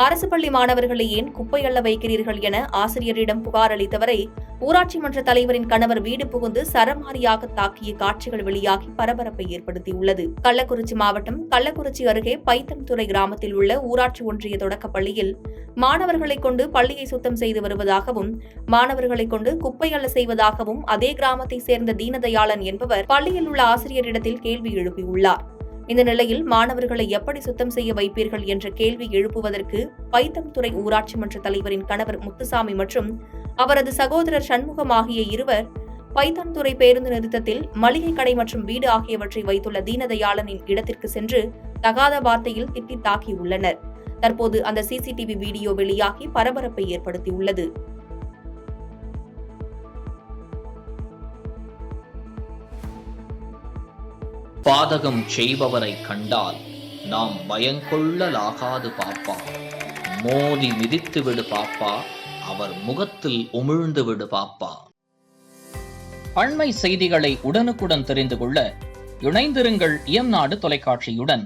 அரசு பள்ளி மாணவர்களை ஏன் குப்பை அள்ள வைக்கிறீர்கள் என ஆசிரியரிடம் புகார் அளித்தவரை ஊராட்சி மன்ற தலைவரின் கணவர் வீடு புகுந்து சரமாரியாக தாக்கிய காட்சிகள் வெளியாகி பரபரப்பை ஏற்படுத்தியுள்ளது. கள்ளக்குறிச்சி மாவட்டம் கள்ளக்குறிச்சி அருகே பைத்தம்துறை கிராமத்தில் உள்ள ஊராட்சி ஒன்றிய தொடக்கப் பள்ளியில் மாணவர்களை கொண்டு பள்ளியை சுத்தம் செய்து வருவதாகவும் மாணவர்களை கொண்டு குப்பை அள்ள செய்வதாகவும் அதே கிராமத்தை சேர்ந்த தீனதயாளன் என்பவர் பள்ளியில் உள்ள ஆசிரியரிடத்தில் கேள்வி எழுப்பியுள்ளார். இந்த நிலையில் மாணவர்களை எப்படி சுத்தம் செய்ய வைப்பீர்கள் என்ற கேள்வி எழுப்புவதற்கு பைத்தம்துறை ஊராட்சி மன்ற தலைவரின் கணவர் முத்துசாமி மற்றும் அவரது சகோதரர் சண்முகம் ஆகிய இருவர் பைத்தம்துறை பேருந்து நிறுத்தத்தில் மளிகை கடை மற்றும் வீடு ஆகியவற்றை வைத்துள்ள தீனதயாளனின் இடத்திற்கு சென்று தகாத வார்த்தையில் திட்டி தாக்கியுள்ளனர். தற்போது அந்த சிசிடிவி வீடியோ வெளியாகி பரபரப்பை ஏற்படுத்தியுள்ளது. பாதகம் செய்பவரை கண்டால் நாம் பயங்கொள்ளலாகாது பாப்பா. மோதி மிதித்து விடு பாப்பா, அவர் முகத்தில் உமிழ்ந்து விடு பாப்பா. அண்மை செய்திகளை உடனுக்குடன் தெரிந்து கொள்ள இணைந்திருங்கள் இயம்நாடு தொலைக்காட்சியுடன்.